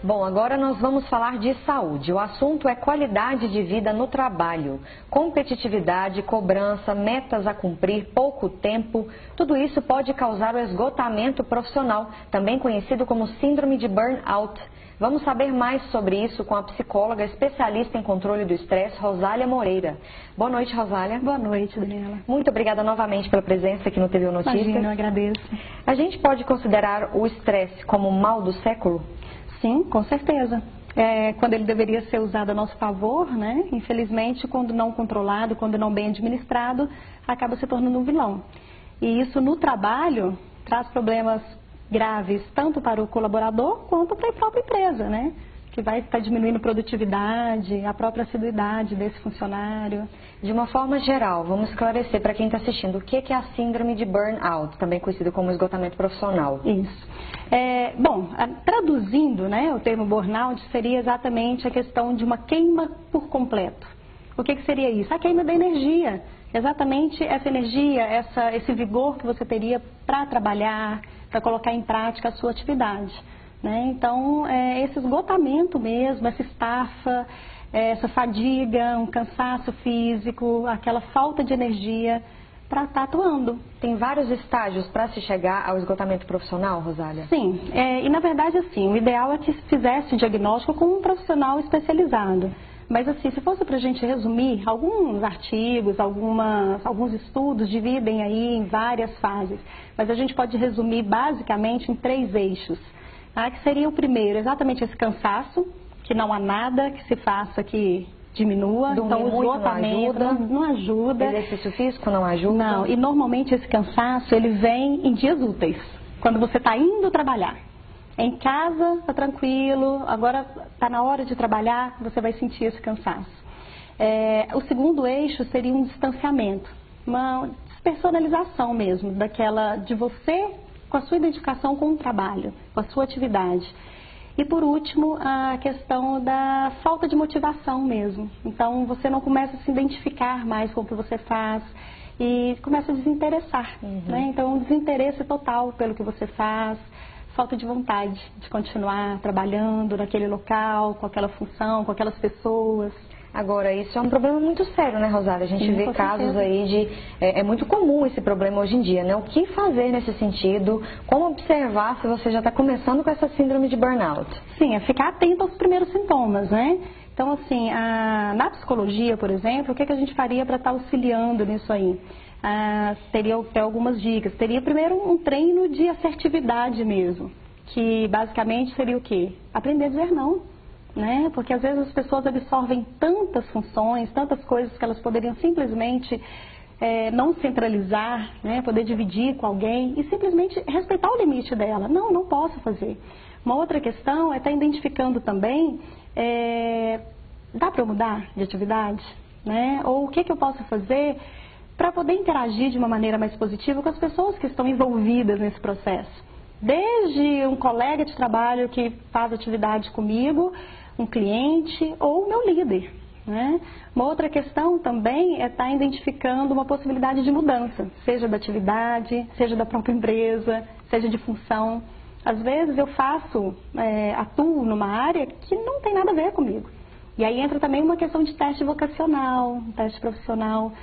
Bom, agora nós vamos falar de saúde. O assunto é qualidade de vida no trabalho. Competitividade, cobrança, metas a cumprir, pouco tempo, tudo isso pode causar o esgotamento profissional, também conhecido como síndrome de burnout. Vamos saber mais sobre isso com a psicóloga especialista em controle do estresse, Rosália Moreira. Boa noite, Rosália. Boa noite, Daniela. Muito obrigada novamente pela presença aqui no TV Notícias. Imagina, eu agradeço. A gente pode considerar o estresse como o mal do século? Sim, com certeza. Quando ele deveria ser usado a nosso favor, né? Infelizmente, quando não controlado, quando não bem administrado, acaba se tornando um vilão. E isso no trabalho traz problemas graves tanto para o colaborador quanto para a própria empresa, né? Que vai estar diminuindo produtividade, a própria assiduidade desse funcionário. De uma forma geral, vamos esclarecer para quem está assistindo o que é a síndrome de burnout, também conhecido como esgotamento profissional. Isso. Traduzindo, né, o termo burnout seria exatamente a questão de uma queima por completo. O que seria isso? A queima da energia. Exatamente essa energia, esse vigor que você teria para trabalhar, para colocar em prática a sua atividade. Né? Então, esse esgotamento mesmo, essa estafa, essa fadiga, um cansaço físico, aquela falta de energia para estar atuando. Tem vários estágios para se chegar ao esgotamento profissional, Rosália? Sim, e na verdade assim, o ideal é que se fizesse o diagnóstico com um profissional especializado. Mas assim, se fosse para a gente resumir, alguns artigos, alguns estudos dividem aí em várias fases. Mas a gente pode resumir basicamente em 3 eixos. Tá? Que seria o primeiro, exatamente esse cansaço, que não há nada que se faça que diminua. Dormir então o esgotamento não ajuda. Exercício físico não ajuda. Não, e normalmente esse cansaço ele vem em dias úteis, quando você está indo trabalhar. Em casa, está tranquilo, agora está na hora de trabalhar, você vai sentir esse cansaço. O segundo eixo seria um distanciamento, uma despersonalização mesmo, de você com a sua identificação com o trabalho, com a sua atividade. E por último, a questão da falta de motivação mesmo. Então, você não começa a se identificar mais com o que você faz e começa a desinteressar. Né? Então, um desinteresse total pelo que você faz. Falta de vontade de continuar trabalhando naquele local, com aquela função, com aquelas pessoas. Agora, isso é um problema muito sério, né, Rosália? A gente vê casos aí de... É muito comum esse problema hoje em dia, né? O que fazer nesse sentido? Como observar se você já está começando com essa síndrome de burnout? Sim, é ficar atento aos primeiros sintomas, né? Então, assim, na psicologia, por exemplo, o que a gente faria para estar auxiliando nisso aí? Teria algumas dicas. Teria primeiro um treino de assertividade mesmo, que basicamente seria o quê? Aprender a dizer não, né? Porque às vezes as pessoas absorvem tantas funções, tantas coisas que elas poderiam simplesmente não centralizar, né? Poder dividir com alguém e simplesmente respeitar o limite dela. Não posso fazer. Uma outra questão é estar identificando também, dá para eu mudar de atividade? Né? Ou o que eu posso fazer para poder interagir de uma maneira mais positiva com as pessoas que estão envolvidas nesse processo. Desde um colega de trabalho que faz atividade comigo, um cliente ou o meu líder. Né? Uma outra questão também é estar identificando uma possibilidade de mudança, seja da atividade, seja da própria empresa, seja de função. Às vezes eu atuo numa área que não tem nada a ver comigo. E aí entra também uma questão de teste vocacional, um teste profissional,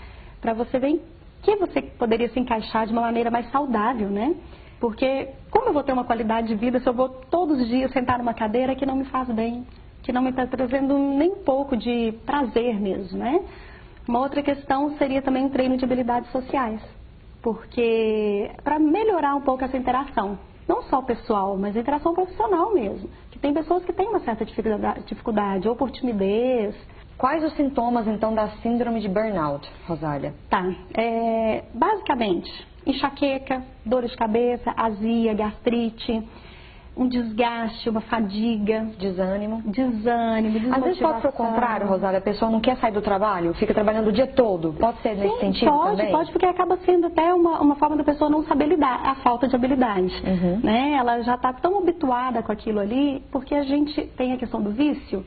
para você ver em que você poderia se encaixar de uma maneira mais saudável, né? Porque como eu vou ter uma qualidade de vida se eu vou todos os dias sentar numa cadeira que não me faz bem, que não me está trazendo nem pouco de prazer mesmo, né? Uma outra questão seria também um treino de habilidades sociais, porque para melhorar um pouco essa interação, não só pessoal, mas a interação profissional mesmo, que tem pessoas que têm uma certa dificuldade ou por timidez. Quais os sintomas, então, da síndrome de burnout, Rosália? Tá. Basicamente, enxaqueca, dor de cabeça, azia, gastrite, um desgaste, uma fadiga. Desânimo. Desmotivação. Às vezes pode ser o contrário, Rosália, a pessoa não quer sair do trabalho, fica trabalhando o dia todo. Pode ser nesse sentido também? Pode, porque acaba sendo até uma forma da pessoa não saber lidar, a falta de habilidade. Né? Ela já está tão habituada com aquilo ali, porque a gente tem a questão do vício.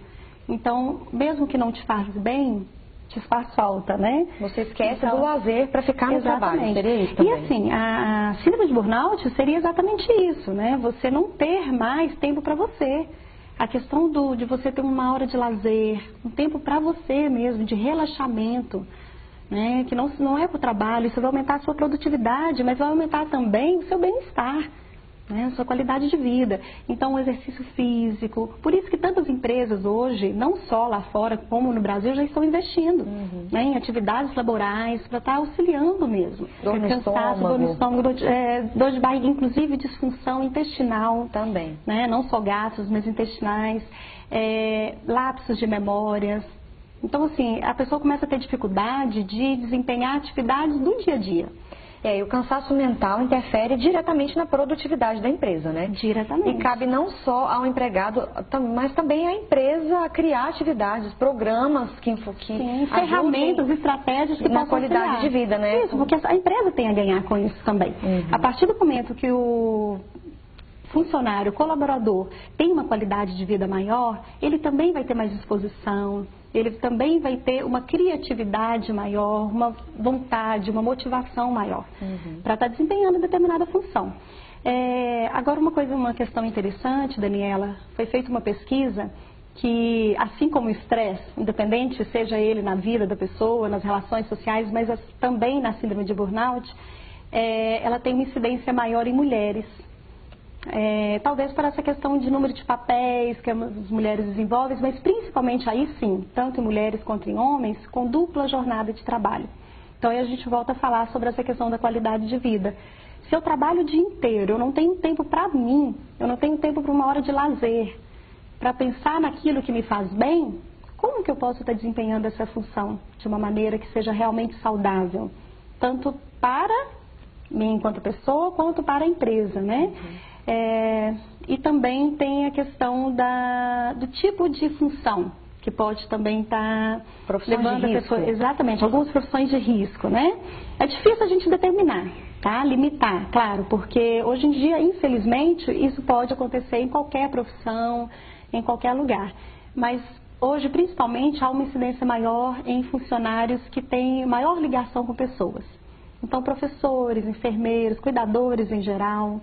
Então, mesmo que não te faz bem, te faz falta, né? Você esquece do lazer para ficar no trabalho, seria isso também. E assim, a síndrome de burnout seria exatamente isso, né? Você não ter mais tempo para você. A questão de você ter uma hora de lazer, um tempo para você mesmo, de relaxamento, né? Que não é para o trabalho, isso vai aumentar a sua produtividade, mas vai aumentar também o seu bem-estar, né? A sua qualidade de vida. Então, o exercício físico. Por isso que tantas empresas hoje, não só lá fora como no Brasil, já estão investindo né? Em atividades laborais para estar auxiliando mesmo. Dor no cansaço, dor no estômago, dor de barriga, inclusive disfunção intestinal. Também. Né? Não só gases, mas intestinais, lapsos de memórias. Então, assim, a pessoa começa a ter dificuldade de desempenhar atividades do dia a dia. E o cansaço mental interfere diretamente na produtividade da empresa, né? Diretamente. E cabe não só ao empregado, mas também à empresa criar atividades, programas que Sim, ferramentas, estratégias que na possam qualidade auxiliar. de vida, né? Isso, porque a empresa tem a ganhar com isso também. A partir do momento que o funcionário, colaborador, tem uma qualidade de vida maior, ele também vai ter mais disposição, ele também vai ter uma criatividade maior, uma vontade, uma motivação maior para estar desempenhando determinada função. Agora, uma questão interessante, Daniela, foi feita uma pesquisa que, assim como o estresse, independente seja ele na vida da pessoa, nas relações sociais, mas também na síndrome de burnout, ela tem uma incidência maior em mulheres. Talvez por essa questão de número de papéis que as mulheres desenvolvem, mas principalmente aí sim, tanto em mulheres quanto em homens, com dupla jornada de trabalho. Então aí a gente volta a falar sobre essa questão da qualidade de vida. Se eu trabalho o dia inteiro, eu não tenho tempo para mim, eu não tenho tempo para uma hora de lazer, para pensar naquilo que me faz bem, como que eu posso estar desempenhando essa função de uma maneira que seja realmente saudável? Tanto para mim enquanto pessoa, quanto para a empresa, né? E também tem a questão do tipo de função, que pode também estar levando a pessoa... Exatamente, algumas profissões de risco, né? É difícil a gente determinar, tá? Limitar, claro, porque hoje em dia, infelizmente, isso pode acontecer em qualquer profissão, em qualquer lugar. Mas hoje, principalmente, há uma incidência maior em funcionários que têm maior ligação com pessoas. Então, professores, enfermeiros, cuidadores em geral...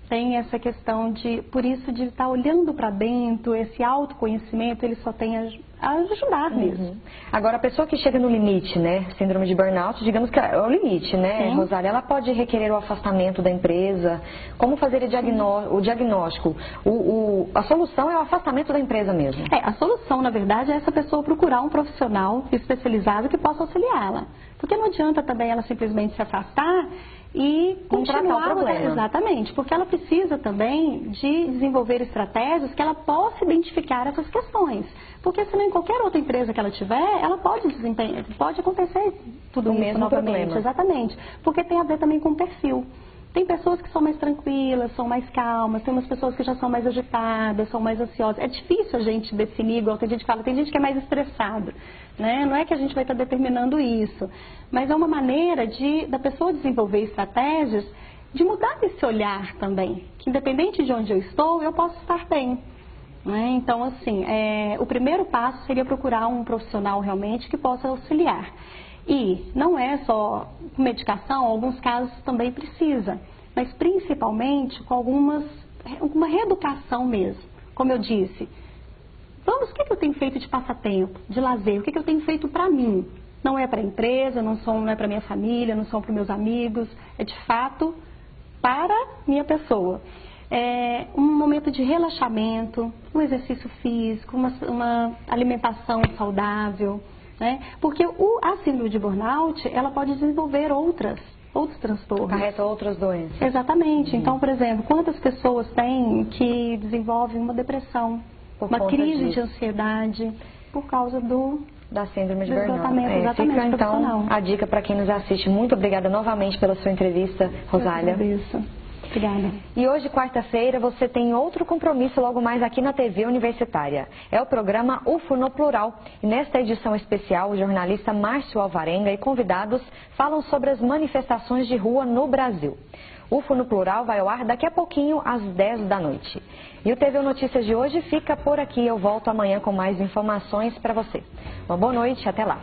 Tem essa questão por isso de estar olhando para dentro, esse autoconhecimento, ele só tem a ajudar mesmo. Agora, a pessoa que chega no limite, né, síndrome de burnout, digamos que é o limite, né, Rosália, ela pode requerer o afastamento da empresa, como fazer o diagnóstico? A solução é o afastamento da empresa mesmo? A solução, na verdade, é essa pessoa procurar um profissional especializado que possa auxiliá-la. Porque não adianta também ela simplesmente se afastar e continuar o problema. Exatamente, porque ela precisa também de desenvolver estratégias que ela possa identificar essas questões. Porque senão em qualquer outra empresa que ela tiver, ela pode desempenhar, pode acontecer tudo isso mesmo novamente. Problema. Exatamente, porque tem a ver também com o perfil. Tem pessoas que são mais tranquilas, são mais calmas, tem umas pessoas que já são mais agitadas, são mais ansiosas. É difícil a gente definir, igual tem gente que fala, tem gente que é mais estressada, né? Não é que a gente vai estar determinando isso, mas é uma maneira da pessoa desenvolver estratégias de mudar esse olhar também, que independente de onde eu estou, eu posso estar bem. Né? Então, assim, o primeiro passo seria procurar um profissional realmente que possa auxiliar. E não é só com medicação, em alguns casos também precisa, mas principalmente com alguma reeducação mesmo. Como eu disse, o que eu tenho feito de passatempo, de lazer, o que eu tenho feito para mim? Não é para a empresa, não é para minha família, não são para meus amigos, é de fato para minha pessoa. Um momento de relaxamento, um exercício físico, uma alimentação saudável. Né? Porque a síndrome de burnout, ela pode desenvolver outros transtornos. Carreta outras doenças. Exatamente. Então, por exemplo, quantas pessoas têm que desenvolvem uma depressão, uma crise de ansiedade por causa da síndrome de burnout. Exatamente, fica então a dica para quem nos assiste. Muito obrigada novamente pela sua entrevista, Rosália. Eu agradeço. Obrigada. E hoje, quarta-feira, você tem outro compromisso logo mais aqui na TV Universitária. É o programa UFO no Plural. E nesta edição especial, o jornalista Márcio Alvarenga e convidados falam sobre as manifestações de rua no Brasil. UFO no Plural vai ao ar daqui a pouquinho, às 10 da noite. E o TV Notícias de hoje fica por aqui. Eu volto amanhã com mais informações para você. Uma boa noite, até lá.